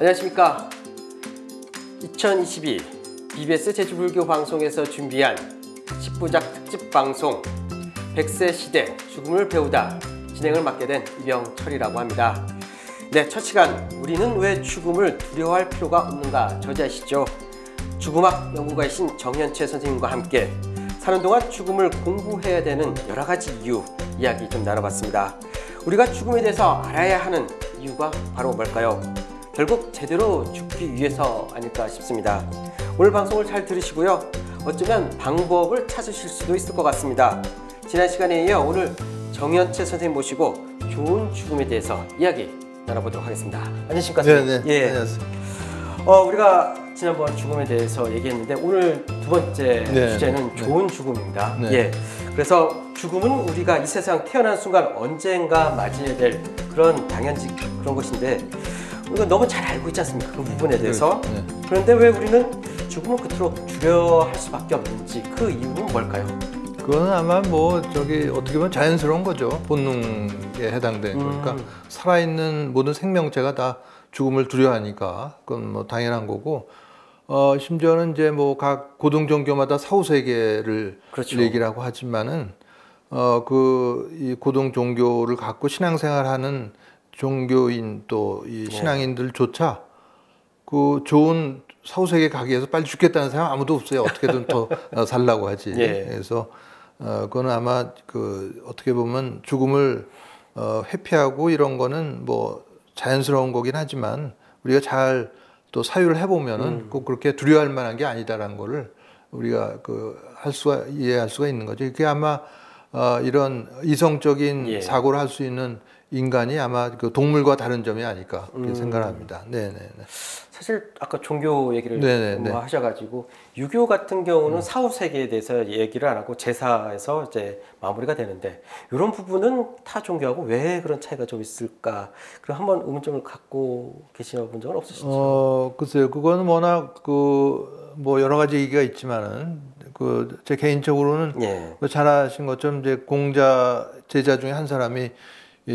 안녕하십니까. 2022 BBS 제주불교 방송에서 준비한 10부작 특집 방송 100세 시대 죽음을 배우다 진행을 맡게 된 이병철이라고 합니다. 네, 첫 시간 우리는 왜 죽음을 두려워할 필요가 없는가 저자시죠. 죽음학 연구가이신 정현채 선생님과 함께 사는 동안 죽음을 공부해야 되는 여러 가지 이유 이야기 좀 나눠봤습니다. 우리가 죽음에 대해서 알아야 하는 이유가 바로 뭘까요? 결국 제대로 죽기 위해서 아닐까 싶습니다. 오늘 방송을 잘 들으시고요. 어쩌면 방법을 찾으실 수도 있을 것 같습니다. 지난 시간에 이어 오늘 정현채 선생님 모시고 좋은 죽음에 대해서 이야기 나눠보도록 하겠습니다. 안녕하십니까? 네네. 예. 안녕하세요. 우리가 지난번 죽음에 대해서 얘기했는데 오늘 두 번째 주제는 좋은 죽음입니다. 네. 예. 그래서 죽음은 우리가 이 세상 태어난 순간 언젠가 맞이해야 될 그런 당연직 그런 것인데 우리가 너무 잘 알고 있지 않습니까? 그 부분에 대해서. 네. 그런데 왜 우리는 죽음을 그토록 두려워할 수밖에 없는지 그 이유는 뭘까요? 그거는 아마 어떻게 보면 자연스러운 거죠. 본능에 해당되는 거니까 살아있는 모든 생명체가 다 죽음을 두려워하니까 그건 뭐 당연한 거고. 심지어는 이제 각 고등 종교마다 사후 세계를 그렇죠. 얘기를 하고 하지만은 이 고등 종교를 갖고 신앙생활하는 종교인 또 이 신앙인들조차 그 좋은 사후 세계 가기 위해서 빨리 죽겠다는 사람 아무도 없어요. 어떻게든 더 살라고 하지. 예. 그래서 그거는 아마 어떻게 보면 죽음을 회피하고 이런 거는 자연스러운 거긴 하지만 우리가 잘 또 사유를 해보면은 꼭 그렇게 두려워할 만한 게 아니다라는 거를 우리가 이해할 수가 있는 거죠. 그게 아마 이런 이성적인 사고를 할 수 있는 인간이 아마 그 동물과 다른 점이 아닐까 그렇게 생각을 합니다. 네네. 사실 아까 종교 얘기를 하셔가지고 유교 같은 경우는 사후 세계에 대해서 얘기를 안 하고 제사에서 이제 마무리가 되는데 이런 부분은 타 종교하고 왜 그런 차이가 좀 있을까? 그럼 한번 의문점을 갖고 계신 적은 없으시죠? 글쎄요. 그거는 워낙 여러 가지 얘기가 있지만은 제 개인적으로는 잘 아신 것처럼 이제 공자 제자 중에 한 사람이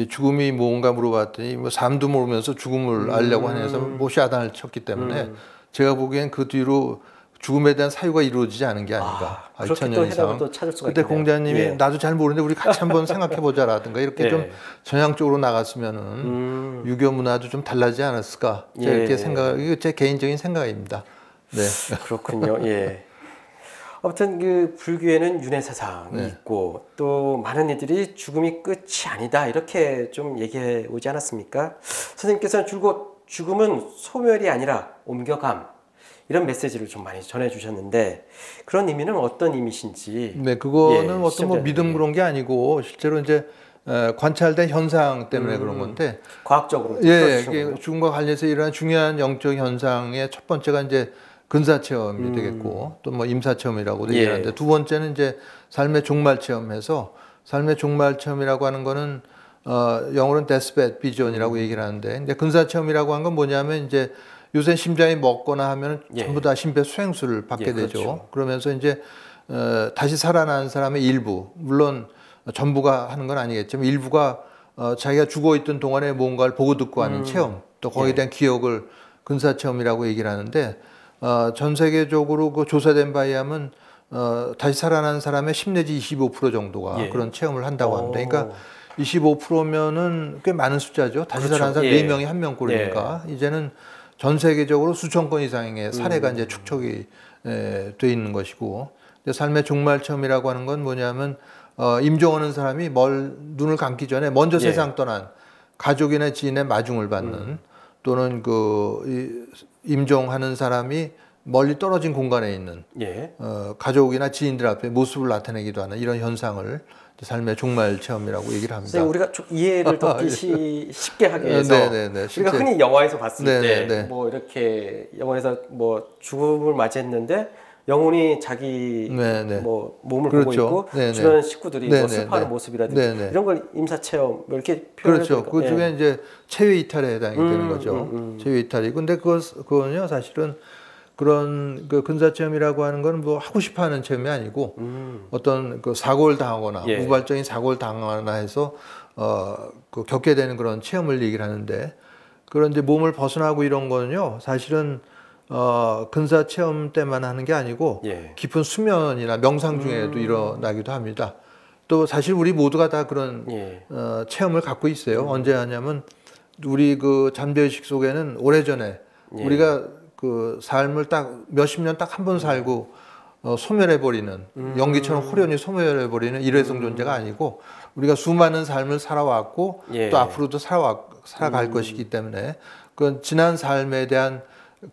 죽음이 뭔가 물어봤더니 삶도 모르면서 죽음을 알려고 해서 못이 아단을 쳤기 때문에 제가 보기엔 그 뒤로 죽음에 대한 사유가 이루어지지 않은 게 아닌가. 그렇게 또 해답을 또 찾을 수가 그때 있겠네요. 공자님이 나도 잘 모르는데 우리 같이 한번 생각해보자라든가 이렇게 좀 전향적으로 나갔으면은 유교 문화도 좀 달라지지 않았을까. 이렇게 이게 제 개인적인 생각입니다. 네. 그렇군요. 예. 아무튼 그 불교에는 윤회 사상이 있고 또 많은 이들이 죽음이 끝이 아니다 이렇게 좀 얘기해 오지 않았습니까? 선생님께서는 줄곧 죽음은 소멸이 아니라 옮겨감 이런 메시지를 좀 많이 전해주셨는데 그런 의미는 어떤 의미신지? 네, 그거는 어떤 믿음 그런 게 아니고 실제로 이제 관찰된 현상 때문에 그런 건데 과학적으로 죽음과 관련해서 일어나는 중요한 영적 현상의 첫 번째가 이제 근사 체험이 되겠고 또 임사 체험이라고도 얘기하는데 두 번째는 이제 삶의 종말 체험해서 삶의 종말 체험이라고 하는 거는 영어로는 데스벳 비전이라고 얘기를 하는데 이제 근사 체험이라고 하는 건 뭐냐면 이제 요새 심장이 먹거나 하면 전부 다 심폐소생술을 받게 되죠. 그렇죠. 그러면서 이제 다시 살아난 사람의 일부 물론 전부가 하는 건 아니겠지만 일부가 자기가 죽어 있던 동안에 뭔가를 보고 듣고 하는 체험 또 거기에 대한 기억을 근사 체험이라고 얘기를 하는데 전 세계적으로 조사된 바에 의하면 다시 살아난 사람의 10 내지 25% 정도가 그런 체험을 한다고 합니다. 그러니까 25%면은 꽤 많은 숫자죠. 다시 살아난 사람 4명이 1명꼴이니까 이제는 전 세계적으로 수천 건 이상의 사례가 이제 축적이 돼 있는 것이고 삶의 종말 체험이라고 하는 건 뭐냐면 임종하는 사람이 눈을 감기 전에 먼저 세상 떠난 가족이나 지인의 마중을 받는 또는 임종하는 사람이 멀리 떨어진 공간에 있는 가족이나 지인들 앞에 모습을 나타내기도 하는 이런 현상을 삶의 종말 체험이라고 얘기를 합니다. 우리가 이해를 더 쉽게 하기 위해서 우리가 흔히 영화에서 봤을 때 이렇게 영화에서 죽음을 맞이했는데 영혼이 자기 몸을 보고 있고 주변 식구들이 슬퍼하는 모습이라든지 이런 걸 임사체험 이렇게 표현을 그렇죠. 그 중에 이제 체외 이탈에 해당이 되는 거죠. 체외 이탈이. 근데 그거는요 사실은 그런 근사 체험이라고 하는 건 하고 싶어하는 체험이 아니고 어떤 사고를 당하거나 우발적인 사고를 당하거나 해서 겪게 되는 그런 체험을 얘기를 하는데 그런 이제 몸을 벗어나고 이런 거는요, 사실은 근사 체험 때만 하는 게 아니고 예. 깊은 수면이나 명상 중에도 일어나기도 합니다. 또 사실 우리 모두가 다 그런 예. 체험을 갖고 있어요. 언제 하냐면 우리 그 잠재의식 속에는 오래전에 예. 우리가 그 삶을 딱 몇십 년 딱 한 번 살고 소멸해버리는 연기처럼 호련히 소멸해버리는 일회성 존재가 아니고 우리가 수많은 삶을 살아왔고 예. 또 앞으로도 살아갈 것이기 때문에 그 지난 삶에 대한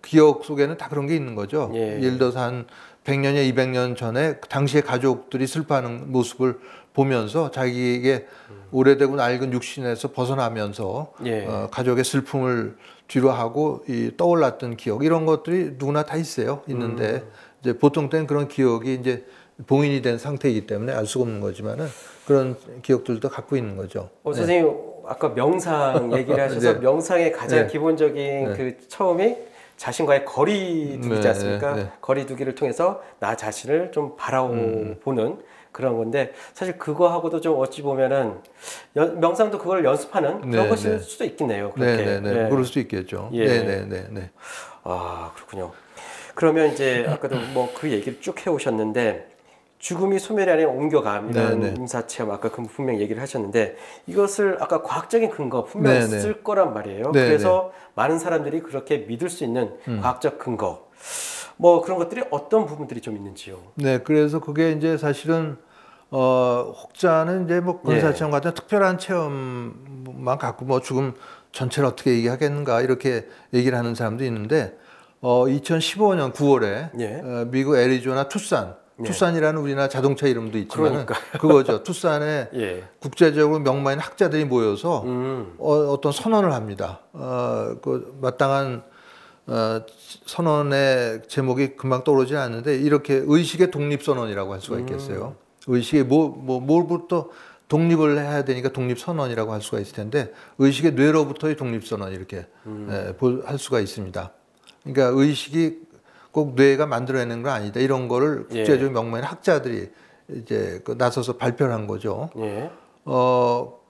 기억 속에는 다 그런 게 있는 거죠. 예. 예를 들어서 한 100년에 200년 전에 당시의 가족들이 슬퍼하는 모습을 보면서 자기에게 오래되고 낡은 육신에서 벗어나면서 예. 가족의 슬픔을 뒤로 하고 떠올랐던 기억 이런 것들이 누구나 다 있어요. 있는데 이제 보통 때는 그런 기억이 이제 봉인이 된 상태이기 때문에 알 수가 없는 거지만은 그런 기억들도 갖고 있는 거죠. 네. 선생님 아까 명상 얘기를 하셔서 네. 명상의 가장 네. 기본적인 네. 그 처음이 자신과의 거리 두기지 네, 않습니까? 네. 거리 두기를 통해서 나 자신을 좀 바라보는 그런 건데 사실 그거하고도 좀 어찌 보면은 명상도 그걸 연습하는 그런 네, 것일 네. 수도 있겠네요. 그렇게. 네네네. 그럴 수도 있겠죠. 예. 네네네. 아 그렇군요. 그러면 이제 아까도 뭐 그 얘기를 쭉 해오셨는데 죽음이 소멸이 아닌 옮겨감이라는 네네. 임사체험 아까 그 분명 얘기를 하셨는데 이것을 아까 과학적인 근거 분명히 네네. 쓸 거란 말이에요. 네네. 그래서 많은 사람들이 그렇게 믿을 수 있는 과학적 근거 뭐 그런 것들이 어떤 부분들이 좀 있는지요? 네, 그래서 그게 이제 사실은 혹자는 이제 뭐 근사체험 같은 특별한 체험만 갖고 뭐 죽음 전체를 어떻게 얘기하겠는가 이렇게 얘기를 하는 사람도 있는데 2015년 9월에 예. 미국 애리조나 투싼 예. 투싼이라는 우리나라 자동차 이름도 있지만 그러니까요. 그거죠. 투싼에 예. 국제적으로 명망인 학자들이 모여서 어떤 선언을 합니다. 그 마땅한 선언의 제목이 금방 떠오르지 않는데 이렇게 의식의 독립선언이라고 할 수가 있겠어요. 의식의 뭘부터 독립을 해야 되니까 독립선언이라고 할 수가 있을 텐데 의식의 뇌로부터의 독립선언 이렇게 할 수가 있습니다. 그러니까 의식이 꼭 뇌가 만들어내는 건 아니다. 이런 거를 국제적인 명망인 학자들이 이제 나서서 발표를 한 거죠. 예.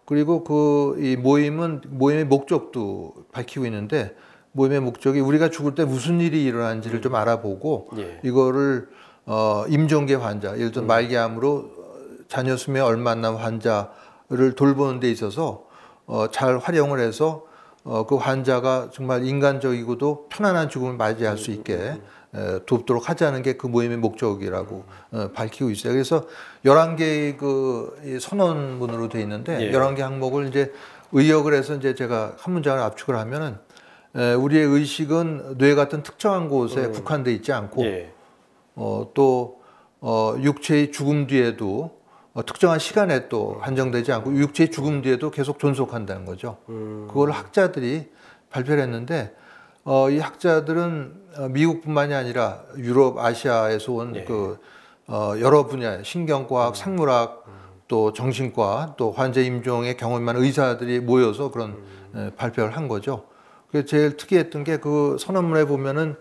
그리고 이 모임의 목적도 밝히고 있는데 모임의 목적이 우리가 죽을 때 무슨 일이 일어나는지를 좀 알아보고 이거를 임종계 환자, 예를 들어 말기암으로 자녀 수명이 얼마 안 남은 환자를 돌보는 데 있어서 잘 활용을 해서 그 환자가 정말 인간적이고도 편안한 죽음을 맞이할 수 있게 돕도록 하자는 게 그 모임의 목적이라고 밝히고 있어요. 그래서 11개의 그 선언문으로 되어 있는데 11개 항목을 이제 의역을 해서 이제 제가 한 문장을 압축을 하면은 우리의 의식은 뇌 같은 특정한 곳에 국한돼 있지 않고 또 육체의 죽음 뒤에도 특정한 시간에 또 한정되지 않고 육체의 죽음 뒤에도 계속 존속한다는 거죠. 그걸 학자들이 발표를 했는데 이 학자들은 미국뿐만이 아니라 유럽, 아시아에서 온 여러 분야 신경과학, 생물학, 또 정신과, 또 환자 임종의 경험이 많은 의사들이 모여서 그런 발표를 한 거죠. 그래서 제일 특이했던 게 그 선언문에 보면은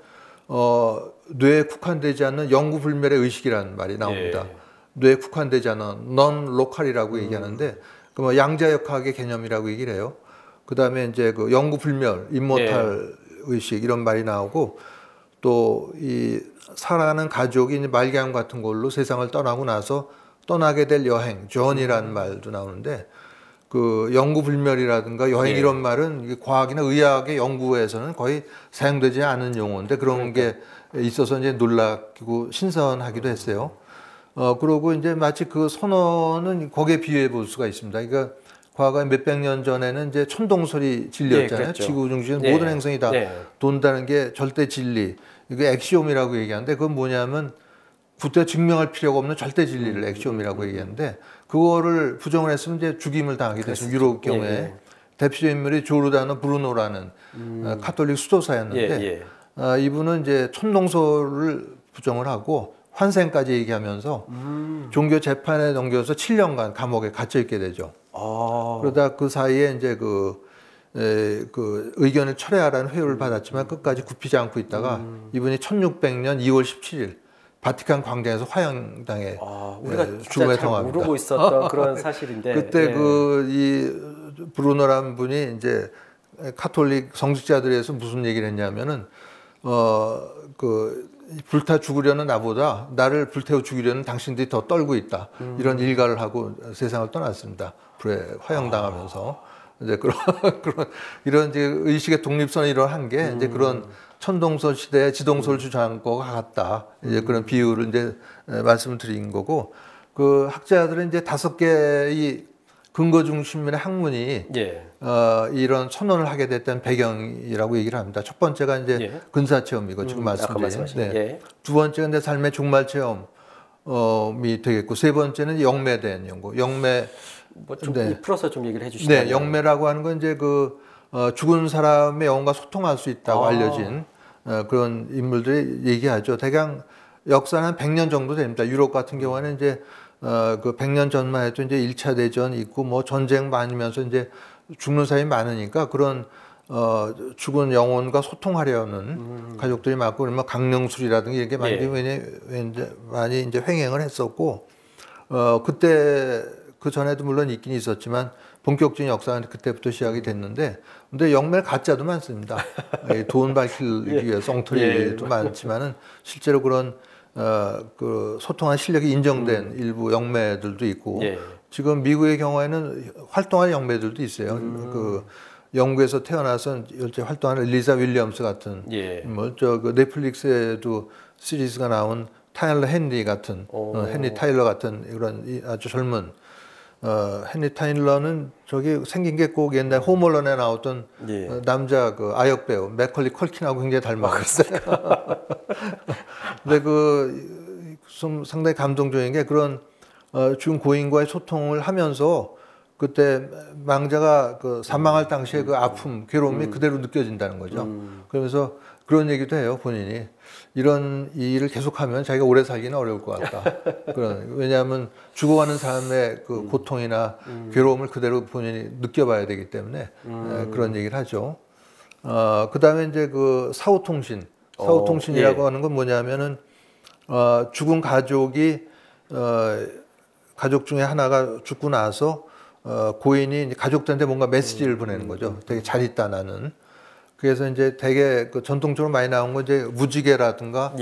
뇌에 국한되지 않는 영구불멸의 의식이라는 말이 나옵니다. 뇌에 국한되지 않은 non-local이라고 얘기하는데 그 뭐 양자역학의 개념이라고 얘기를 해요. 그 다음에 이제 그 영구불멸, 임모탈 의식 이런 말이 나오고 또 이 살아가는 가족이 이제 말기암 같은 걸로 세상을 떠나고 나서 떠나게 될 여행, journey라는 말도 나오는데 그 영구불멸이라든가 여행 이런 말은 이게 과학이나 의학의 연구에서는 거의 사용되지 않은 용어인데 그런 게 있어서 이제 놀랍고 신선하기도 했어요. 그러고 이제 마치 그 선언은 거기에 비유해 볼 수가 있습니다. 그러니까 과거에 몇백 년 전에는 이제 천동설이 진리였잖아요. 그렇죠. 지구 중심 모든 행성이 다 돈다는 게 절대 진리. 이게 엑시옴이라고 얘기하는데 그건 뭐냐면 굳게 증명할 필요가 없는 절대 진리를 엑시옴이라고 얘기하는데 그거를 부정을 했으면 이제 죽임을 당하게 됐습니다. 유럽 경우에 대표적 인물이 조르다노 브루노라는 카톨릭 수도사였는데 이분은 이제 천동설을 부정을 하고 환생까지 얘기하면서 종교 재판에 넘겨서 7년간 감옥에 갇혀 있게 되죠. 그러다 그 사이에 이제 그 의견을 철회하라는 회유를 받았지만 끝까지 굽히지 않고 있다가 이분이 1600년 2월 17일 바티칸 광장에서 화형당해 우리가 죽음에 잘 당합니다. 모르고 있었던 그런 사실인데 그때 이 브루노라는 분이 이제 카톨릭 성직자들에서 무슨 얘기를 했냐면은 그 불타 죽으려는 나보다 나를 불태워 죽이려는 당신들이 더 떨고 있다. 이런 일가를 하고 세상을 떠났습니다. 불에 화형당하면서 이제 이런 이제 의식의 독립선을 이뤄한 게 이제 그런 천동설 시대에 지동설 주장한 거가 같다. 이제 그런 비유를 이제 말씀을 드린 거고, 그 학자들은 이제 5개의 근거 중심의 학문이 예. 이런 선언을 하게 됐던 배경이라고 얘기를 합니다. 첫 번째가 이제 예. 근사 체험이고 지금 말씀드린. 네. 예. 두 번째가 이제 삶의 종말 체험이 되겠고, 세 번째는 영매에 대한 연구. 영매 뭐 좀 네. 풀어서 좀 얘기를 해주시면. 네, 영매라고 하는 건 이제 죽은 사람의 영혼과 소통할 수 있다고 알려진 그런 인물들이 얘기하죠. 대강 역사는 한 100년 정도 됩니다. 유럽 같은 경우는 이제 그 100년 전만 해도 이제 1차 대전 있고 뭐 전쟁 많으면서 이제 죽는 사람이 많으니까 그런 죽은 영혼과 소통하려는 가족들이 많고, 그러면 강령술이라든가 이렇게 많이 이제 횡행을 했었고, 그때 그 전에도 물론 있긴 있었지만 본격적인 역사는 그때부터 시작이 됐는데, 근데 영매를 가짜도 많습니다. 돈 밝히기 위해서 엉터리도 많지만은 실제로 그런 그 소통한 실력이 인정된 일부 영매들도 있고, 지금 미국의 경우에는 활동할 영매들도 있어요. 그 영국에서 태어나서 일제 활동하는 리자 윌리엄스 같은, 뭐 그 넷플릭스에도 시리즈가 나온 타일러 헨리 같은, 헨리 타일러 같은 이런 아주 젊은 헨리 타일러는 저기 생긴 게 꼭 옛날 홈얼런에 나왔던 남자 그 아역 배우 맥컬리 컬킨하고 굉장히 닮았어요. 근데 좀 상당히 감동적인 게 그런 죽은 고인과의 소통을 하면서 그때 망자가 그 사망할 당시에 그 아픔, 괴로움이 그대로 느껴진다는 거죠. 그러면서 그런 얘기도 해요, 본인이. 이런 일을 계속하면 자기가 오래 살기는 어려울 것 같다. 왜냐하면 죽어가는 사람의 그 고통이나 괴로움을 그대로 본인이 느껴봐야 되기 때문에 그런 얘기를 하죠. 그 다음에 이제 그 사후통신이라고 하는 건 뭐냐면은 죽은 가족이 가족 중에 하나가 죽고 나서 고인이 이제 가족들한테 뭔가 메시지를 보내는 거죠. 되게 잘 있다 나는. 그래서 이제 되게 그 전통적으로 많이 나온 건 이제 무지개라든가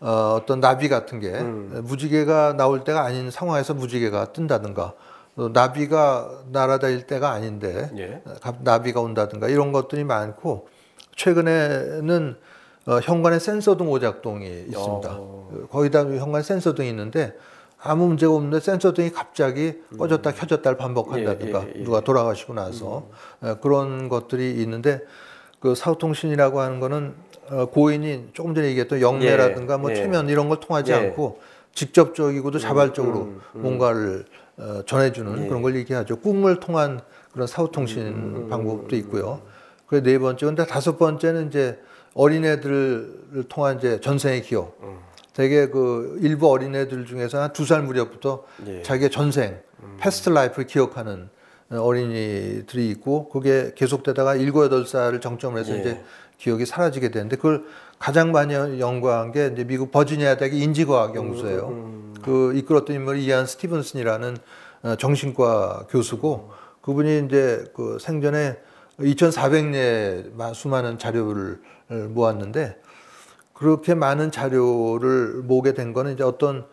어떤 나비 같은 게 무지개가 나올 때가 아닌 상황에서 무지개가 뜬다든가, 나비가 날아다닐 때가 아닌데 나비가 온다든가 이런 것들이 많고, 최근에는 현관에 센서등 오작동이 있습니다. 거의 다 현관에 센서등이 있는데 아무 문제가 없는데 센서등이 갑자기 꺼졌다 켜졌다를 반복한다든가, 누가 돌아가시고 나서 그런 것들이 있는데, 그 사후통신이라고 하는 거는 고인이 조금 전에 얘기했던 영매라든가 뭐 최면 이런 걸 통하지 않고 직접적이고도 자발적으로 뭔가를 전해주는 그런 걸 얘기하죠. 꿈을 통한 그런 사후통신 방법도 있고요. 그리고 네 번째, 근데 다섯 번째는 이제 어린애들을 통한 이제 전생의 기억. 되게 그 일부 어린애들 중에서 한 2살 무렵부터 자기의 전생, 패스트 라이프를 기억하는 어린이들이 있고, 그게 계속되다가 7, 8살을 정점으로 해서 이제 기억이 사라지게 되는데, 그걸 가장 많이 연구한 게 이제 미국 버지니아 대학의 인지과학 연구소예요. 그 이끌었던 인물이 이안 스티븐슨이라는 정신과 교수고, 그분이 이제 그 생전에 2,400여 수많은 자료를 모았는데, 그렇게 많은 자료를 모으게 된 거는 이제 어떤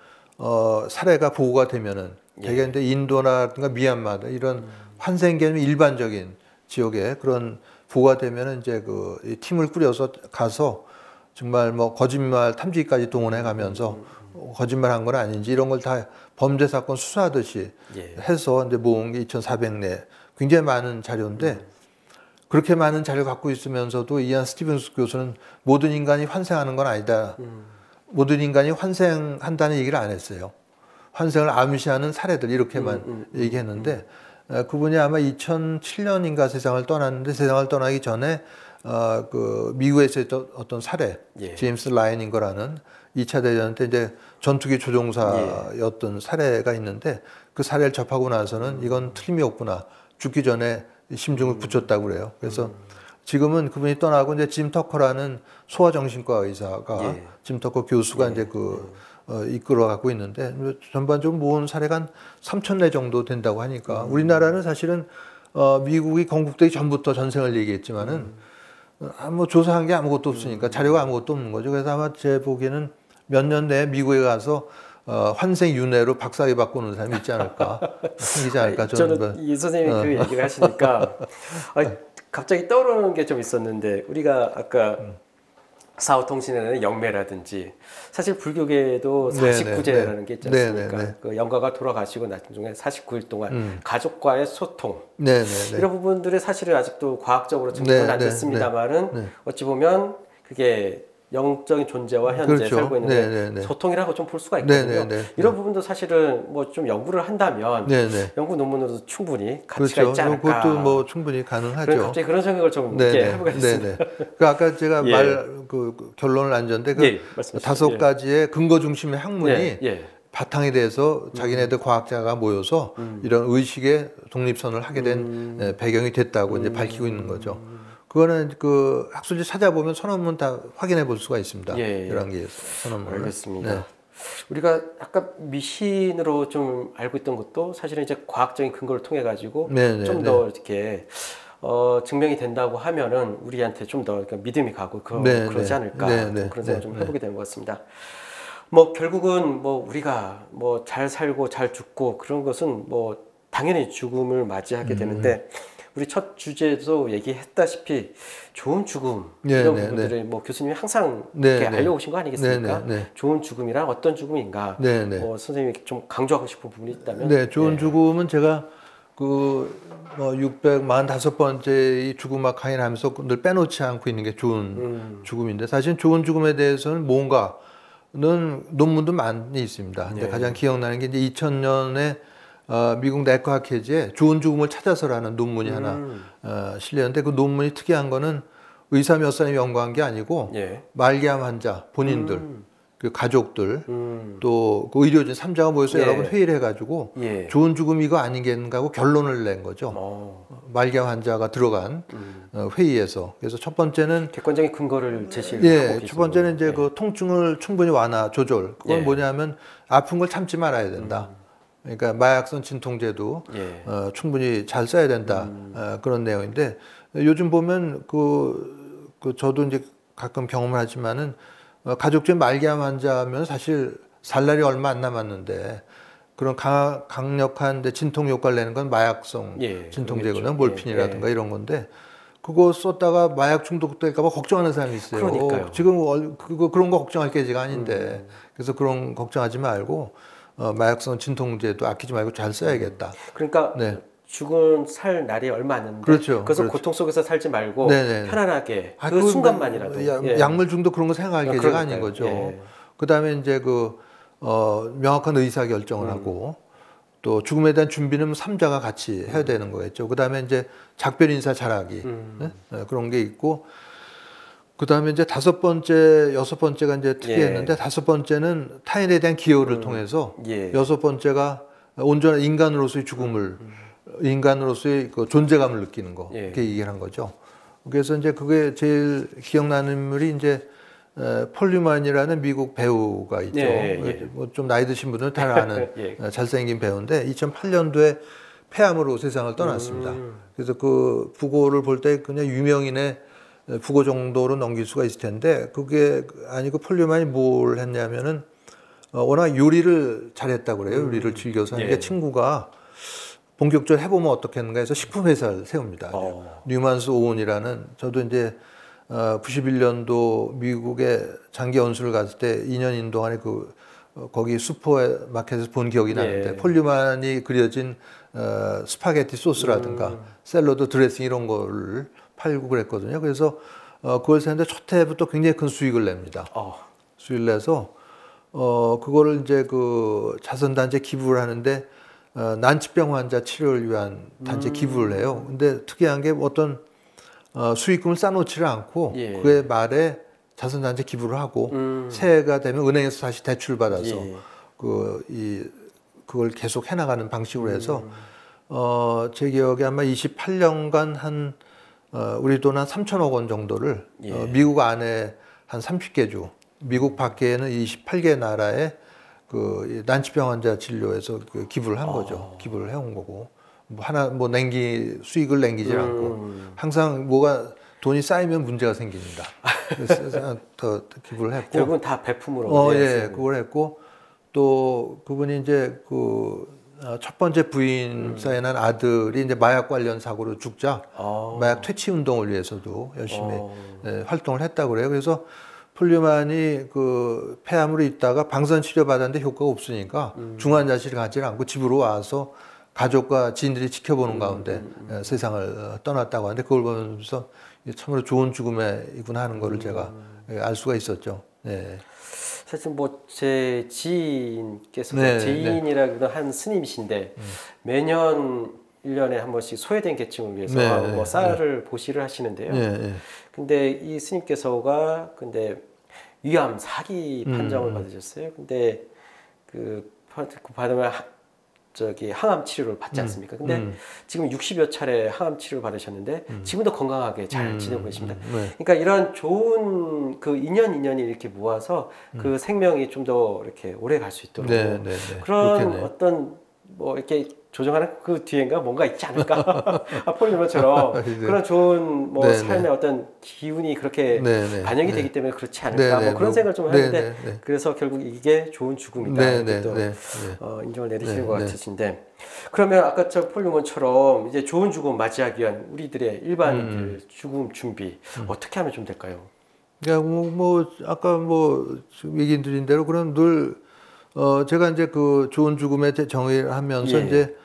사례가 보고가 되면은 되게 이제 인도라든가 미얀마 이런 환생 개념이 일반적인 지역에 그런 보고가 되면은 이제 그 팀을 꾸려서 가서 정말 뭐 거짓말 탐지기까지 동원해 가면서 거짓말한 건 아닌지 이런 걸 다 범죄 사건 수사하듯이 해서 이제 모은 게 2,400내 굉장히 많은 자료인데, 그렇게 많은 자료를 갖고 있으면서도 이안 스티븐스 교수는 모든 인간이 환생하는 건 아니다. 모든 인간이 환생한다는 얘기를 안 했어요. 환생을 암시하는 사례들 이렇게만 얘기했는데, 그분이 아마 2007년인가 세상을 떠났는데, 세상을 떠나기 전에 그 미국에서 있던 어떤 사례, 제임스 라이닝 거라는 2차 대전 때 이제 전투기 조종사였던 사례가 있는데, 그 사례를 접하고 나서는 이건 틀림이 없구나. 죽기 전에 심증을 붙였다고 그래요. 그래서 지금은 그분이 떠나고 이제 짐 터커라는 소아정신과 의사가 짐 터커 교수가 이제 이끌어 갖고 있는데, 전반적으로 모은 사례가 한 3,000례 정도 된다고 하니까 우리나라는 사실은 미국이 건국되기 전부터 전생을 얘기했지만은 뭐 조사한 게 아무것도 없으니까 자료가 아무것도 없는 거죠. 그래서 아마 제 보기에는 몇 년 내에 미국에 가서 환생 윤회로 박사학위 받고 오는 사람이 있지 않을까, 생기지 않을까. 저는 이 선생님이 그 얘기를 하시니까 갑자기 떠오르는 게 좀 있었는데, 우리가 아까 사후통신에는 영매라든지, 사실 불교계에도 49제라는 게 있지 않습니까? 그 영가가 돌아가시고 나중에 49일 동안 가족과의 소통, 이런 부분들이 사실은 아직도 과학적으로 증명은 안 됐습니다만은 어찌 보면 그게 영적인 존재와 현재 그렇죠. 살고 있는 소통이라고 좀 볼 수가 있거든요. 이런 부분도 사실은 뭐 좀 연구를 한다면 연구 논문으로도 충분히 가치가 그렇죠. 있지 않을까. 그것도 뭐 충분히 가능하죠. 갑자기 그런 생각을 좀 이렇게 해보게 됐습니다. 그 아까 제가 결론을 안 줬는데 그 5가지의 근거 중심의 학문이 바탕에 대해서 자기네들 과학자가 모여서 이런 의식의 독립선을 하게 된 배경이 됐다고 이제 밝히고 있는 거죠. 그거는 그 학술지 찾아보면 선언문 다 확인해 볼 수가 있습니다. 이런 게 선언문. 알겠습니다. 우리가 아까 미신으로 좀 알고 있던 것도 사실은 이제 과학적인 근거를 통해 가지고 좀 더 이렇게 증명이 된다고 하면은 우리한테 좀 더 믿음이 가고 그러지 않을까, 그런 생각 좀 해보게 되는 것 같습니다. 뭐 결국은 뭐 우리가 뭐 잘 살고 잘 죽고 그런 것은 뭐 당연히 죽음을 맞이하게 되는데, 우리 첫 주제에서 얘기했다시피 좋은 죽음 이런 부분들을 뭐 교수님이 항상 이렇게 알려오신 거 아니겠습니까? 좋은 죽음이란 어떤 죽음인가? 뭐 선생님이 좀 강조하고 싶은 부분이 있다면? 좋은 죽음은 제가 그 뭐 645번째 이 죽음학 강의를 하면서 늘 빼놓지 않고 있는 게 좋은 죽음인데, 사실 좋은 죽음에 대해서는 뭔가는 논문도 많이 있습니다. 근데 가장 기억나는 게 이제 2000년에 미국 내과학회지에 좋은 죽음을 찾아서라는 논문이 하나 실렸는데, 그 논문이 특이한 거는 의사 몇 사람이 연구한 게 아니고 말기암 환자 본인들, 그 가족들, 또 그 의료진 3자가 모여서 여러 번 회의를 해가지고 좋은 죽음 이거 아니겠는가 하고 결론을 낸 거죠. 말기암 환자가 들어간 회의에서. 그래서 첫 번째는 객관적인 근거를 제시하고 첫 번째는 이제 그 통증을 충분히 완화 조절. 그건 뭐냐면 아픈 걸 참지 말아야 된다. 그러니까 마약성 진통제도 충분히 잘 써야 된다, 그런 내용인데, 요즘 보면 그 저도 이제 가끔 경험을 하지만은 가족 중에 말기암 환자면 사실 살 날이 얼마 안 남았는데, 그런 강력한 진통 효과를 내는 건 마약성 진통제거든요. 몰핀이라든가 이런 건데, 그거 썼다가 마약 중독될까 봐 걱정하는 사람이 있어요. 그러니까요. 지금 그런 거 걱정할 계기가 아닌데, 그래서 그런 걱정하지 말고 마약성 진통제도 아끼지 말고 잘 써야겠다. 그러니까 죽은 살 날이 얼마 안 남는데, 그래서 고통 속에서 살지 말고 편안하게 그 순간만이라도 약물 중독 그런 거 생각할 계기가 아닌 거죠. 그다음에 이제 명확한 의사 결정을 하고, 또 죽음에 대한 준비는 3자가 같이 해야 되는 거겠죠. 그다음에 이제 작별 인사 잘하기, 그런 게 있고, 그다음에 이제 5번째, 6번째가 이제 특이했는데, 5번째는 타인에 대한 기여를 통해서, 6번째가 온전한 인간으로서의 죽음을, 인간으로서의 그 존재감을 느끼는 거, 이렇게 얘기를 한 거죠. 그래서 이제 그게 제일 기억나는 인물이 이제 폴 뉴만이라는 미국 배우가 있죠. 뭐 좀 나이 드신 분들은 다 아는 잘생긴 배우인데, 2008년도에 폐암으로 세상을 떠났습니다. 그래서 그 부고를 볼 때 그냥 유명인의 부고 정도로 넘길 수가 있을 텐데, 그게 아니고 폴 뉴만이 뭘 했냐면은 워낙 요리를 잘했다고 그래요. 요리를 즐겨서. 그러니까 친구가 본격적으로 해보면 어떻겠는가 해서 식품회사를 세웁니다. 뉴만스 오온이라는, 저도 이제 91년도 미국에 장기 연수를 갔을 때 2년인 동안에 거기 슈퍼마켓에서 본 기억이 나는데, 폴 뉴만이 그려진 스파게티 소스라든가 샐러드 드레싱 이런 거를 팔고 그랬거든요. 그래서 그걸 샀는데 첫 해부터 굉장히 큰 수익을 냅니다. 수익을 내서 그거를 이제 그 자선단체 기부를 하는데, 난치병 환자 치료를 위한 단체 기부를 해요. 근데 특이한 게 어떤 수익금을 쌓아놓지를 않고 그의 말에 자선단체 기부를 하고 새해가 되면 은행에서 다시 대출 받아서 그걸 계속 해나가는 방식으로 해서 제 기억에 아마 28년간 우리 돈 한 3천억 원 정도를 미국 안에 한 30개 주, 미국 밖에는 28개 나라에 그 난치병 환자 진료에서 기부를 한 거죠. 기부를 해온 거고, 하나 뭐 수익을 남기지 않고 항상 뭐가 돈이 쌓이면 문제가 생깁니다. 그래서 더 기부를 했고 결국은 다 베품으로. 예, 그걸 했고 또 그분이 이제 그 첫 번째 부인 사인한 아들이 이제 마약 관련 사고로 죽자 마약 퇴치 운동을 위해서도 열심히 활동을 했다고 그래요. 그래서 폴류만이 그 폐암으로 있다가 방사선 치료 받았는데 효과가 없으니까 중환자실에 가지 않고 집으로 와서 가족과 지인들이 지켜보는 가운데 세상을 떠났다고 하는데 그걸 보면서 참으로 좋은 죽음이구나 하는 거를 제가 알 수가 있었죠. 네. 사실 뭐 제 지인께서 네, 제인이라는 한 스님이신데 매년 1년에 한 번씩 소외된 계층을 위해서 네, 뭐 쌀을 보시를 하시는데요. 근데 이 스님께서가 근데 위암 4기 판정을 받으셨어요. 근데 그 받으면 항암 치료를 받지 않습니까? 근데 지금 60여 차례 항암 치료를 받으셨는데 지금도 건강하게 잘 지내고 계십니다. 그러니까 이런 좋은 그 인연이 이렇게 모아서 그 생명이 좀 더 이렇게 오래 갈 수 있도록 그런 그렇겠네요. 어떤 뭐 이렇게 조정하는 그 뒤엔가 뭔가 있지 않을까? 폴리머처럼 그런 좋은 뭐 삶의 어떤 기운이 그렇게 반영이 되기 때문에 그렇지 않을까? 뭐 그런 생각을 좀 하는데 그래서 결국 이게 좋은 죽음이다. 또 인정을 내리시는 것 같으신데 그러면 아까 저 폴리머처럼 이제 좋은 죽음 맞이하기 위한 우리들의 일반 죽음 준비 어떻게 하면 좀 될까요? 그러니까 뭐 아까 뭐 얘기 드린 대로 그런 늘 제가 이제 그 좋은 죽음의 정의를 하면서 이제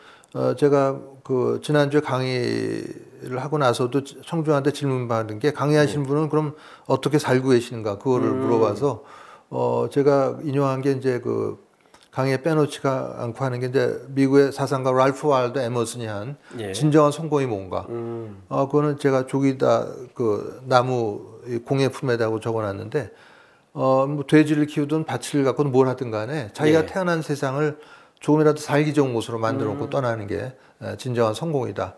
제가 그 지난주에 강의를 하고 나서도 청중한테 질문 받은 게 강의하신 분은 그럼 어떻게 살고 계시는가 그거를 물어봐서 제가 인용한 게 이제 그 강의에 빼놓지가 않고 하는 게 이제 미국의 사상가 랄프 와일드 에머슨이 한 진정한 성공이 뭔가 그거는 제가 조기다 그 나무 공예 품에다고 적어놨는데 뭐 돼지를 키우든 밭을 갖고는 뭘 하든 간에 자기가 태어난 세상을 조금이라도 살기 좋은 곳으로 만들어 놓고 떠나는 게 진정한 성공이다.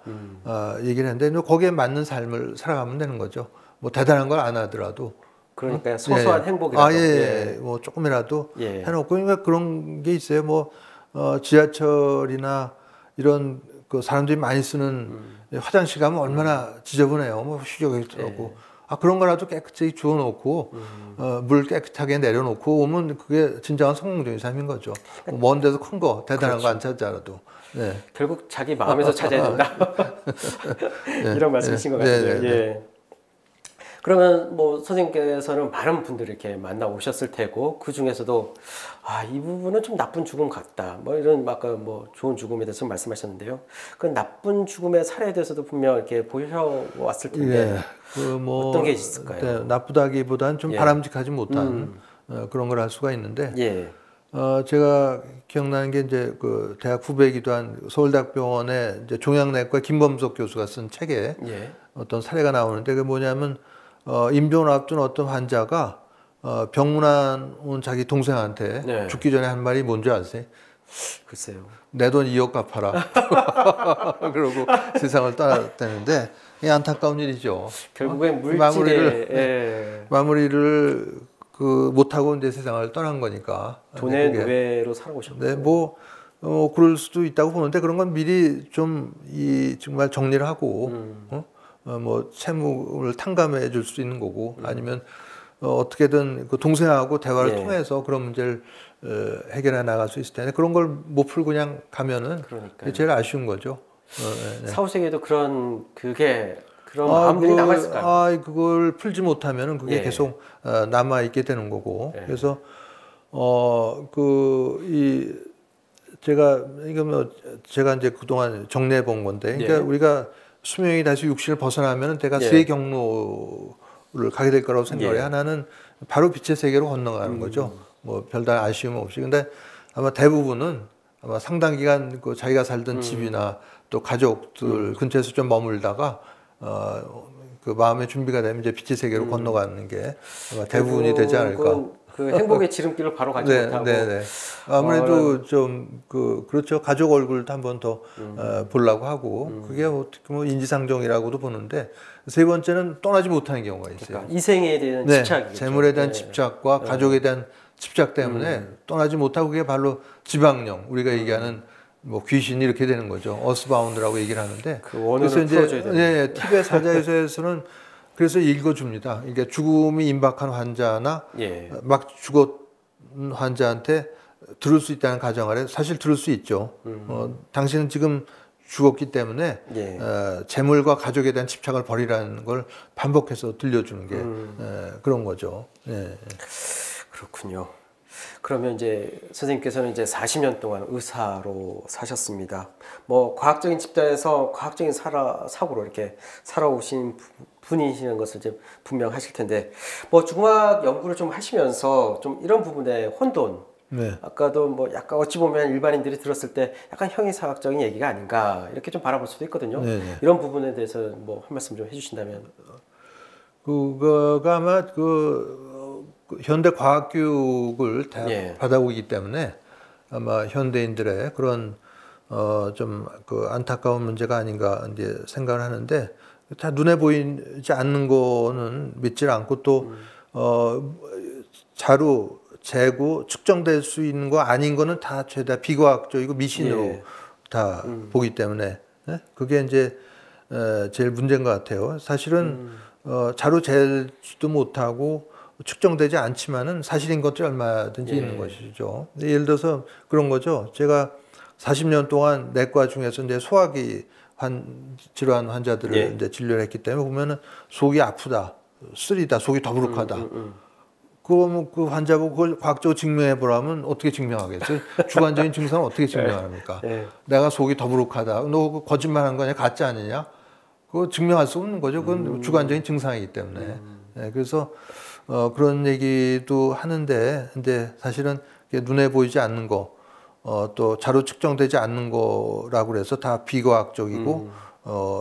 얘기를 했는데 거기에 맞는 삶을 살아가면 되는 거죠. 뭐 대단한 걸 안 하더라도. 그러니까 소소한 행복이라도. 뭐 조금이라도 해놓고 그러니까 그런 게 있어요. 뭐 지하철이나 이런 그 사람들이 많이 쓰는 화장실 가면 얼마나 지저분해요. 뭐 휴지가 그런 거라도 깨끗이 주워놓고 물 깨끗하게 내려놓고 오면 그게 진정한 성공적인 삶인 거죠. 먼 데서 큰 거 대단한 거 안 찾아라도 결국 자기 마음에서 찾아야 된다. 이런 말씀이신 것 같아요. 그러면 뭐 선생님께서는 많은 분들을 이렇게 만나 오셨을 테고 그 중에서도 이 부분은 좀 나쁜 죽음 같다. 뭐 이런 아까 뭐 좋은 죽음에 대해서 말씀하셨는데요. 그 나쁜 죽음의 사례에 대해서도 분명 이렇게 보셔왔을 텐데 뭐 어떤 게 있을까요? 나쁘다기보다는 좀 바람직하지 못한 그런 걸 할 수가 있는데 제가 기억나는 게 이제 그 대학 후배이기도 한 서울대학병원의 이제 종양내과 김범석 교수가 쓴 책에 어떤 사례가 나오는데 그게 뭐냐면 임종을 앞둔 어떤 환자가 병문안 온 자기 동생한테 죽기 전에 한 말이 뭔지 아세요? 글쎄요. 내 돈 2억 갚아라. 그러고 세상을 떠났다는데 안타까운 일이죠. 결국엔 물질의 마무리를 그 못하고 이제 세상을 떠난 거니까. 돈의 노예로 살아오셨고. 네, 뭐 그럴 수도 있다고 보는데 그런 건 미리 좀 정말 정리를 하고 뭐 채무를 탕감해 줄 수 있는 거고 아니면 어떻게든 그 동생하고 대화를 통해서 그런 문제를 해결해 나갈 수 있을 텐데 그런 걸 못 풀고 그냥 가면은 그게 제일 아쉬운 거죠. 사후세계에도 그런 마음들이 남아 있을까요? 그걸 풀지 못하면은 그게 계속 남아 있게 되는 거고 그래서 제가 이제 그동안 정리해 본 건데 그러니까 우리가 수명이 다시 60을 벗어나면 내가 세 경로를 가게 될 거라고 생각을 해요. 하나는 바로 빛의 세계로 건너가는 거죠. 뭐 별다른 아쉬움 없이. 근데 아마 대부분은 아마 상당 기간 그 자기가 살던 집이나 또 가족들 근처에서 좀 머물다가 그 마음의 준비가 되면 이제 빛의 세계로 건너가는 게 아마 대부분이 되지 않을까. 그 행복의 지름길을 바로 가지 못하고 아무래도 좀 그렇죠. 가족 얼굴도 한 번 더 보려고 하고 그게 어떻게 뭐 인지상정이라고도 보는데 세 번째는 떠나지 못하는 경우가 있어요. 그러니까 이생에 대한 집착이죠. 재물에 대한 집착과 가족에 대한 집착 때문에 떠나지 못하고 그게 바로 지방령 우리가 얘기하는 뭐 귀신 이렇게 되는 거죠. 어스바운드라고 얘기를 하는데. 그 원어를 풀어줘야 되는. 네, 티베트 사자에서는 그래서 읽어줍니다. 이게 죽음이 임박한 환자나 예. 막 죽은 환자한테 들을 수 있다는 가정 아래 사실 들을 수 있죠. 당신은 지금 죽었기 때문에 예. 재물과 가족에 대한 집착을 버리라는 걸 반복해서 들려주는 게 그런 거죠. 예. 그렇군요. 그러면 이제 선생님께서는 이제 40년 동안 의사로 사셨습니다. 뭐 과학적인 집단에서 과학적인 사고로 이렇게 살아오신 분이시는 것을 이제 분명하실 텐데, 뭐 중화학 연구를 좀 하시면서 좀 이런 부분에 혼돈, 네. 아까도 뭐 약간 어찌 보면 일반인들이 들었을 때 약간 형이상학적인 얘기가 아닌가 이렇게 좀 바라볼 수도 있거든요. 네네. 이런 부분에 대해서 뭐 한 말씀 좀 해주신다면. 그거가 아마 그 현대 과학 교육을 다 예. 받아오기 때문에 아마 현대인들의 그런 좀 그 안타까운 문제가 아닌가 이제 생각을 하는데, 다 눈에 보이지 않는 거는 믿질 않고 또 자루 재고 측정될 수 있는 거 아닌 거는 다 죄다 비과학적이고 미신으로 예. 다 보기 때문에 그게 이제 제일 문제인 것 같아요. 사실은 자루 재지도 못하고 측정되지 않지만은 사실인 것들이 얼마든지 예. 있는 것이죠. 예를 들어서 그런 거죠. 제가 40년 동안 내과 중에서 이제 소화기 질환 환자들을 예. 이제 진료를 했기 때문에 보면은 속이 아프다, 쓰리다, 속이 더부룩하다. 그러면 그 환자 보고 그걸 과학적으로 증명해 보라면 어떻게 증명하겠어요? 주관적인 증상은 어떻게 증명합니까? 예. 내가 속이 더부룩하다. 너 그거 거짓말한 거냐? 가짜 아니냐? 그거 증명할 수 없는 거죠. 그건 주관적인 증상이기 때문에. 예, 그래서 그런 얘기도 하는데, 근데 사실은 눈에 보이지 않는 거, 또 자료 측정되지 않는 거라고 그래서 다 비과학적이고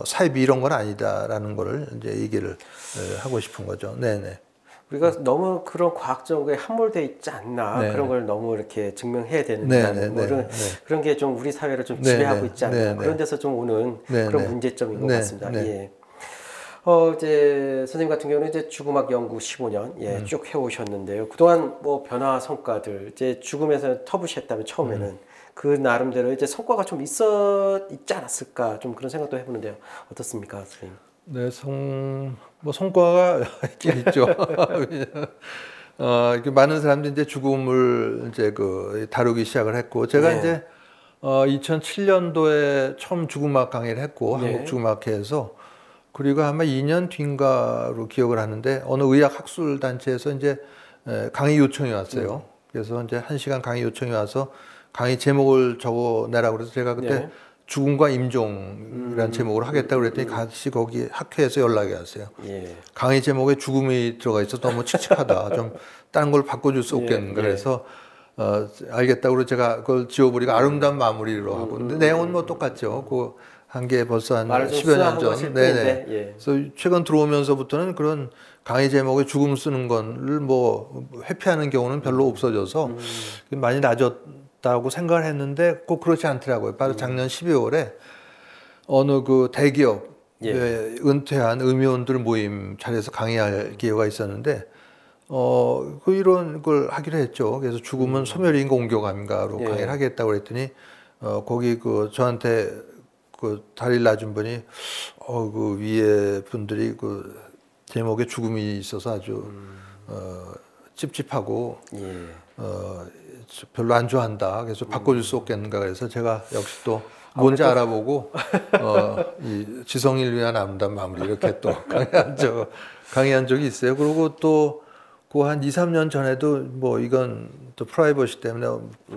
사이비 이런 건 아니다라는 거를 이제 얘기를 하고 싶은 거죠. 네네. 우리가 너무 그런 과학적에 함몰돼 있지 않나, 네. 그런 걸 너무 이렇게 증명해야 되는다는 뭐 그런 게 좀 우리 사회를 좀 지배하고 있지 않나, 그런 데서 좀 오는 그런 문제점인 것 같습니다. 예. 이제 선생님 같은 경우는 이제 죽음학 연구 15년 쭉 해오셨는데요. 그동안 뭐 변화 성과들, 이제 죽음에서 터부시했다면 처음에는 그 나름대로 이제 성과가 좀 있지 않았을까, 좀 그런 생각도 해보는데요. 어떻습니까, 선생님? 네, 뭐 성과가 있긴 있죠. 이렇게 많은 사람들이 이제 죽음을 이제 다루기 시작을 했고, 제가 이제 2007년도에 처음 죽음학 강의를 했고, 한국 죽음학회에서, 그리고 아마 2년 뒤인가로 기억을 하는데 어느 의학 학술 단체에서 이제 강의 요청이 왔어요. 그래서 이제 1시간 강의 요청이 와서 강의 제목을 적어내라고 그래서 제가 그때 죽음과 임종이라는 제목으로 하겠다고 그랬더니 같이 거기 학회에서 연락이 왔어요. 예. 강의 제목에 죽음이 들어가 있어서 너무 칙칙하다. 좀 다른 걸 바꿔줄 수 없겠는가. 그래서 알겠다고 그래서 제가 그걸 지워버리고 아름다운 마무리로 하고. 근데 내용은 뭐 똑같죠. 그 한 게 벌써 한 10여 년 전. 네네. 그래서 최근 들어오면서부터는 그런 강의 제목에 죽음 쓰는 거를 뭐 회피하는 경우는 별로 없어져서 많이 낮았다고 생각을 했는데 꼭 그렇지 않더라고요. 바로 작년 12월에 어느 그 대기업 은퇴한 의료원들 모임 자리에서 강의할 기회가 있었는데 이런 걸 하기로 했죠. 그래서 죽음은 소멸인가 옮겨감인가로 강의를 하겠다고 그랬더니 거기 저한테 다리를 놔준 분이 그 위에 분들이 제목에 죽음이 있어서 아주 찝찝하고 별로 안 좋아한다. 그래서 바꿔줄 수 없겠는가. 그래서 제가 역시 또 뭔지 알아보고 이 지성을 위한 아름다운 마무리 이렇게 또 강의한 적이 있어요. 그리고 또 그 한 2, 3년 전에도 뭐 이건 또 프라이버시 때문에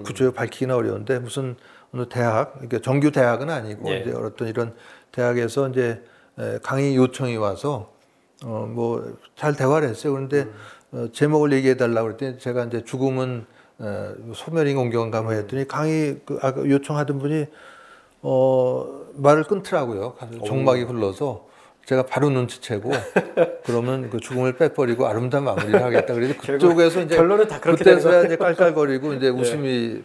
구체적으로 밝히기는 어려운데 무슨 어느 대학, 그러니까 정규 대학은 아니고 이제 어떤 이런 대학에서 이제 강의 요청이 와서 뭐 잘 대화를 했어요. 그런데 제목을 얘기해 달라고 그랬더니 제가 이제 죽음은 소멸인가 옮겨간가 했더니 강의 요청하던 분이 말을 끊더라고요. 정막이 흘러서 제가 바로 눈치채고 그러면 그 죽음을 빼버리고 아름다운 마무리를 하겠다. 그래서 그쪽에서 이제 결론은 다 그렇게 그때서야 이제 깔깔거리고 이제 웃음이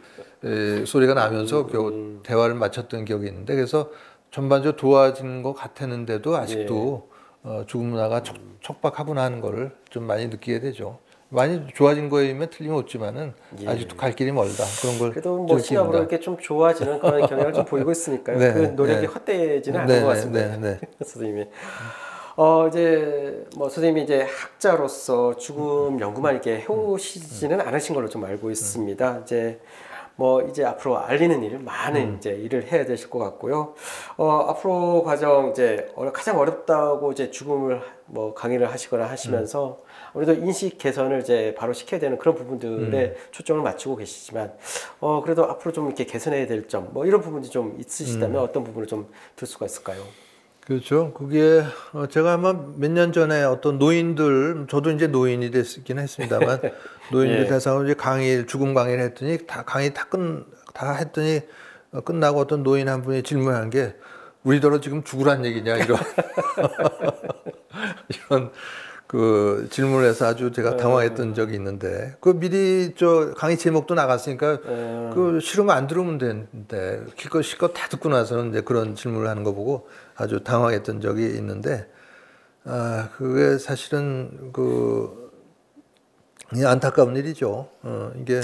소리가 나면서 겨우 대화를 마쳤던 기억이 있는데, 그래서 전반적으로 도와지는 것 같았는데도 아직도 죽음 문화가 척박하구나 하는 거를 좀 많이 느끼게 되죠. 많이 좋아진 거이면 틀림없지만은 예. 아직도 갈 길이 멀다. 그런 걸 그래도 뭐 시각으로 이렇게 좀 좋아지는 그런 경향을 좀 보이고 있으니까요. 네, 그 노력이 네. 헛되지는 네, 않은 것 네, 같습니다. 네, 네. 선생님이. 이제 뭐 선생님이 이제 학자로서 죽음 연구만 이렇게 해오시지는 않으신 걸로 좀 알고 있습니다. 이제 뭐 이제 앞으로 알리는 일 많은 이제 일을 해야 되실 것 같고요. 앞으로 과정 이제 가장 어렵다고 이제 죽음을 뭐 강의를 하시거나 하시면서 아무래도 인식 개선을 이제 바로 시켜야 되는 그런 부분들에 초점을 맞추고 계시지만 그래도 앞으로 좀 이렇게 개선해야 될 점 뭐 이런 부분이 좀 있으시다면 어떤 부분을 좀 들 수가 있을까요? 그렇죠. 그게 제가 아마 몇 년 전에 어떤 노인들, 저도 이제 노인이 됐긴 했습니다만 노인들 예. 대상으로 이제 죽음 강의를 했더니 강의 다 했더니 끝나고 어떤 노인 한 분이 질문한 게 우리더러 지금 죽으란 얘기냐 이런 이런 그 질문을 해서 아주 제가 당황했던 적이 있는데 그 미리 저 강의 제목도 나갔으니까 그 싫으면 안 들으면 되는데 실컷 다 듣고 나서는 이제 그런 질문을 하는 거 보고 아주 당황했던 적이 있는데 그게 사실은 그냥 안타까운 일이죠. 이게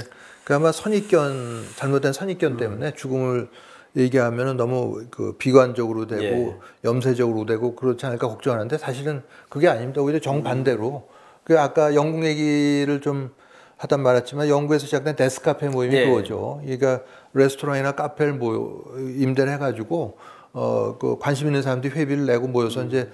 아마 잘못된 선입견 때문에 죽음을 얘기하면은 너무 그 비관적으로 되고 예. 염세적으로 되고 그렇지 않을까 걱정하는데 사실은 그게 아닙니다. 오히려 정반대로 그 아까 영국 얘기를 좀 하단 말했지만 영국에서 시작된 데스카페 모임이 예. 그거죠. 그러니까 레스토랑이나 카페를 임대를 해가지고 그 관심 있는 사람들이 회비를 내고 모여서 이제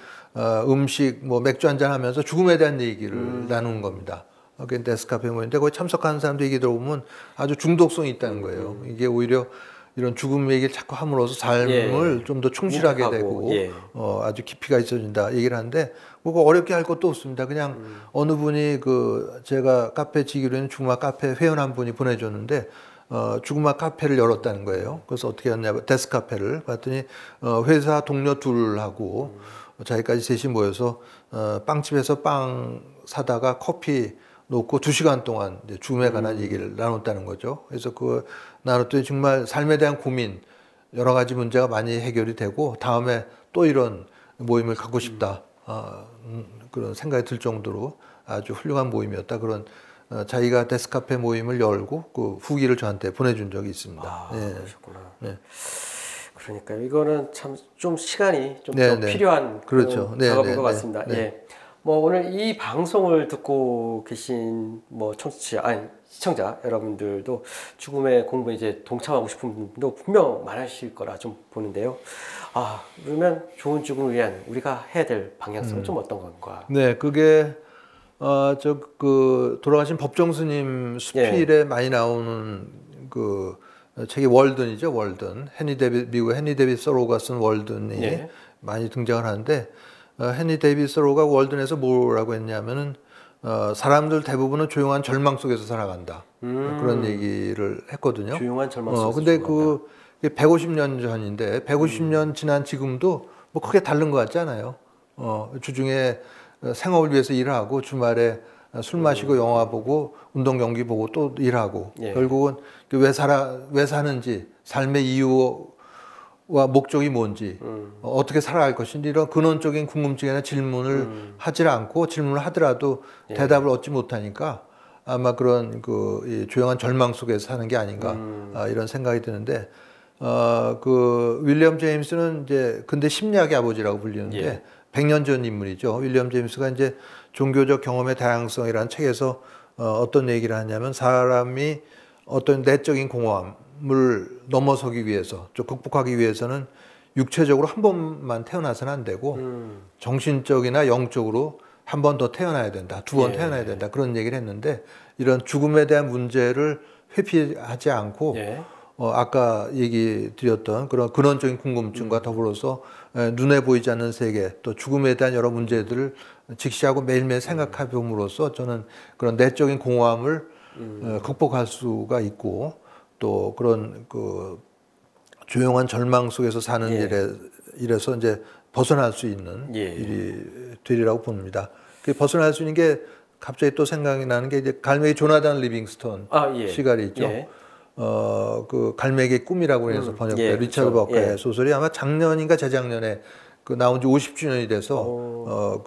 음식 뭐 맥주 한잔 하면서 죽음에 대한 얘기를 나누는 겁니다. 그게 데스카페 모임인데 거기 참석하는 사람들 얘기 들어보면 아주 중독성이 있다는 거예요. 이게 오히려 이런 죽음 얘기를 자꾸 함으로써 삶을 좀 더 충실하게 되고 아주 깊이가 있어진다 얘기를 하는데 그거 어렵게 할 것도 없습니다. 그냥 어느 분이 제가 카페 지기로 죽음학 카페 회원 한 분이 보내줬는데 죽음학 카페를 열었다는 거예요. 그래서 어떻게 했냐면 데스카페를 봤더니 회사 동료 둘하고 자기까지 셋이 모여서 빵집에서 빵 사다가 커피 놓고 2시간 동안 이제 죽음에 관한 얘기를 나눴다는 거죠. 그래서 나눴더니 정말 삶에 대한 고민, 여러 가지 문제가 많이 해결이 되고 다음에 또 이런 모임을 갖고 싶다. 그런 생각이 들 정도로 아주 훌륭한 모임이었다. 그런 자기가 데스카페 모임을 열고 그 후기를 저한테 보내준 적이 있습니다. 그러셨구나. 네. 그러니까 이거는 참 좀 시간이 좀 네, 더 네. 필요한 그렇죠. 그런 작업인 것 같습니다. 네. 예. 뭐 오늘 이 방송을 듣고 계신 뭐 시청자 여러분들도 죽음의 공부에 이제 동참하고 싶은 분도 분명 많으실 거라 좀 보는데요. 그러면 좋은 죽음을 위한 우리가 해야 될 방향성은 좀 어떤 건가? 네, 그게 돌아가신 법정 스님 수필에 많이 나오는 그 책이 월든이죠, 월든. 미국 헨리 데이빗 서로우가 쓴 월든이 많이 등장을 하는데 헨리 데이빗 서로우가 월든에서 뭐라고 했냐면은 사람들 대부분은 조용한 절망 속에서 살아간다. 그런 얘기를 했거든요. 조용한 절망 속에서 근데 죽어간다. 150년 전인데 150년 지난 지금도 뭐 크게 다른 것 같지 않아요. 주중에 생업을 위해서 일하고 주말에 술 마시고 영화 보고 운동 경기 보고 또 일하고 결국은 왜 사는지 삶의 이유와 목적이 뭔지 어떻게 살아갈 것인지 이런 근원적인 궁금증이나 질문을 하지 않고 질문을 하더라도 대답을 얻지 못하니까 아마 그런 이 조용한 절망 속에서 사는 게 아닌가 이런 생각이 드는데 윌리엄 제임스는 이제 근대 심리학의 아버지라고 불리는데 100년 전 인물이죠. 윌리엄 제임스가 이제 종교적 경험의 다양성이라는 책에서 어떤 얘기를 하냐면 사람이 어떤 내적인 공허함을 넘어서기 위해서, 좀 극복하기 위해서는 육체적으로 한 번만 태어나서는 안 되고 정신적이나 영적으로 한 번 더 태어나야 된다. 2번 태어나야 된다. 그런 얘기를 했는데 이런 죽음에 대한 문제를 회피하지 않고 아까 얘기 드렸던 그런 근원적인 궁금증과 더불어서 눈에 보이지 않는 세계 또 죽음에 대한 여러 문제들을 직시하고 매일매일 생각해 봄으로써 저는 그런 내적인 공허함을 극복할 수가 있고 또 그런 조용한 절망 속에서 사는 일에서 이제 벗어날 수 있는 일이 되리라고 봅니다. 그 벗어날 수 있는 게 갑자기 또 생각이 나는 게 이제 갈매기 조나단 리빙스턴 시갈이 있죠. 그 갈매기의 꿈이라고 해서 번역된 리차드 버커의 소설이 아마 작년인가 재작년에 나온 지 50주년이 돼서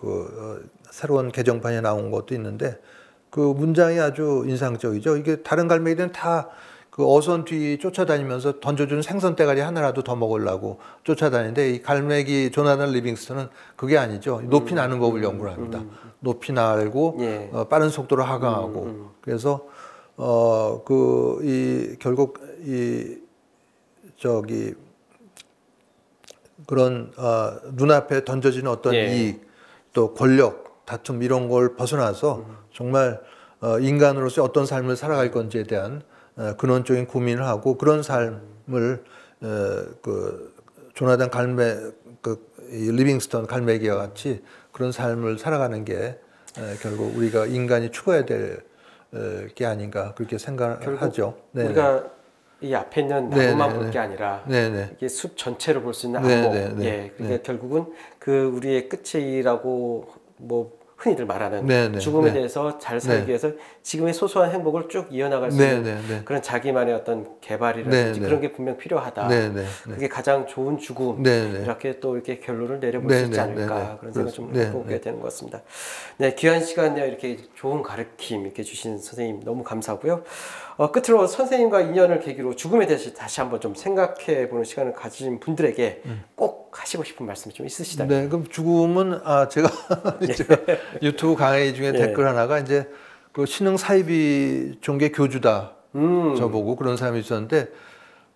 새로운 개정판이 나온 것도 있는데 그 문장이 아주 인상적이죠. 이게 다른 갈매기들은 다 그 어선 뒤 쫓아다니면서 던져주는 생선 대가리 하나라도 더 먹으려고 쫓아다니는데 이 갈매기 조나단 리빙스턴은 그게 아니죠. 높이 나는 법을 연구를 합니다. 높이 날고 예. 빠른 속도로 하강하고 그래서 결국 그런 눈앞에 던져지는 어떤 예. 이익 또 권력 다툼 이런 걸 벗어나서 정말 인간으로서 어떤 삶을 살아갈 건지에 대한 근원적인 고민을 하고 그런 삶을 그 조나단 이 리빙스턴 갈매기와 같이 그런 삶을 살아가는 게 결국 우리가 인간이 추구해야 될 게 아닌가 그렇게 생각하죠. 우리가 이 앞에 있는 나무만 볼 게 아니라 이게 숲 전체를 볼 수 있는 안목. 예, 그러니까 결국은 그 우리의 끝이라고 뭐 흔히들 말하는 죽음에 대해서 잘 살기 위해서 지금의 소소한 행복을 쭉 이어나갈 수 있는 그런 자기만의 어떤 개발이라든지 그런 게 분명 필요하다. 그게 가장 좋은 죽음 이렇게 또 이렇게 결론을 내려볼 수 있지 않을까 그런 생각 좀 해보게 되는 것 같습니다. 네, 귀한 시간 내에 이렇게 좋은 가르침 이렇게 주신 선생님 너무 감사하고요. 끝으로 선생님과 인연을 계기로 죽음에 대해서 다시 한번 좀 생각해-보는 시간을 가진 분들에게 꼭 하시고 싶은 말씀이 좀 있으시다면? 네, 그럼 죽음은 제가 유튜브 강의 중에 댓글 하나가 이제 그 신흥 사이비 종교 교주다 저보고 그런 사람이 있었는데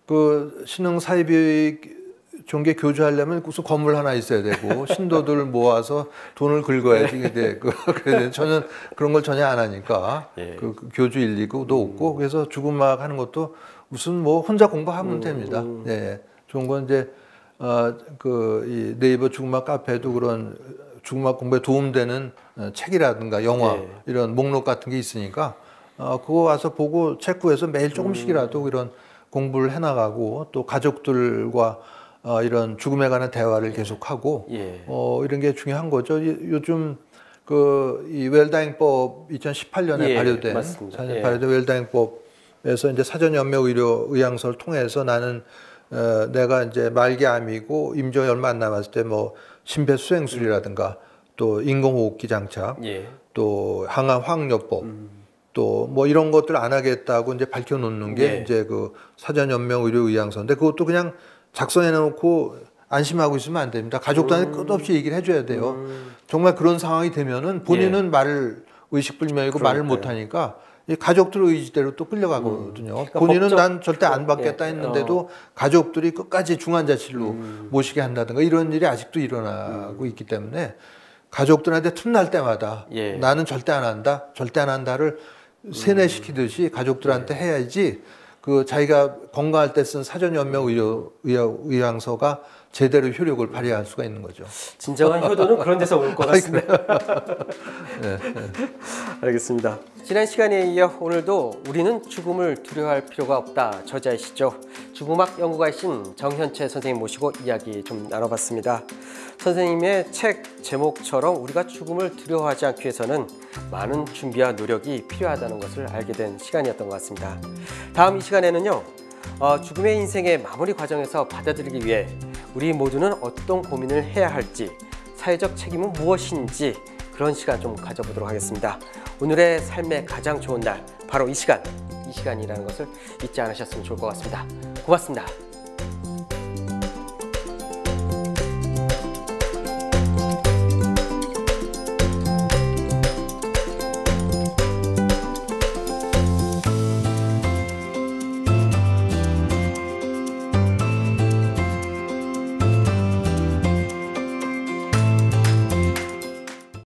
그 신흥 사이비 종교 교주하려면 무슨 건물 하나 있어야 되고 신도들 모아서 돈을 긁어야지. 근데 그래서 저는 그런 걸 전혀 안 하니까 그 교주 일리고도 없고 그래서 죽음학 하는 것도 무슨 뭐 혼자 공부하면 됩니다. 네, 좋은 건 이제 이 네이버 죽음학 카페도 그런 죽음학 공부에 도움되는 책이라든가 영화 이런 목록 같은 게 있으니까 그거 와서 보고 책 구해서 매일 조금씩이라도 이런 공부를 해나가고 또 가족들과 이런 죽음에 관한 대화를 계속하고 이런 게 중요한 거죠. 요즘 이 웰다잉법 2018년에 발효된 발효된 웰다잉법에서 이제 사전연명 의료 의향서를 통해서 나는 내가 이제 말기암이고 임종이 얼마 안 남았을 때 뭐 심폐소생술이라든가 또 인공호흡기 장착 또 항암 확뇨법 또 뭐 이런 것들 안 하겠다고 이제 밝혀놓는 게 이제 그 사전연명 의료 의향서인데 그것도 그냥 작성해 놓고 안심하고 있으면 안 됩니다. 가족들한테 끝없이 얘기를 해줘야 돼요. 정말 그런 상황이 되면은 본인은 말을 의식불명이고 말을 못하니까 이 가족들 의지대로 또 끌려가거든요. 그러니까 본인은 난 절대 안 받겠다 했는데도 가족들이 끝까지 중환자실로 모시게 한다든가 이런 일이 아직도 일어나고 있기 때문에 가족들한테 틈날 때마다 나는 절대 안 한다, 절대 안 한다를 세뇌시키듯이 가족들한테 해야지 그 자기가 건강할 때 쓴 사전연명 의향서가 제대로 효력을 발휘할 수가 있는 거죠. 진정한 효도는 그런 데서 올 것 같습니다. 알겠습니다. 지난 시간에 이어 오늘도 우리는 죽음을 두려워할 필요가 없다 저자이시죠. 죽음학 연구가이신 정현채 선생님 모시고 이야기 좀 나눠봤습니다. 선생님의 책 제목처럼 우리가 죽음을 두려워하지 않기 위해서는 많은 준비와 노력이 필요하다는 것을 알게 된 시간이었던 것 같습니다. 다음 이 시간에는요. 죽음의 인생의 마무리 과정에서 받아들이기 위해 우리 모두는 어떤 고민을 해야 할지 사회적 책임은 무엇인지 그런 시간 좀 가져보도록 하겠습니다. 오늘의 삶의 가장 좋은 날 바로 이 시간이라는 것을 잊지 않으셨으면 좋을 것 같습니다. 고맙습니다.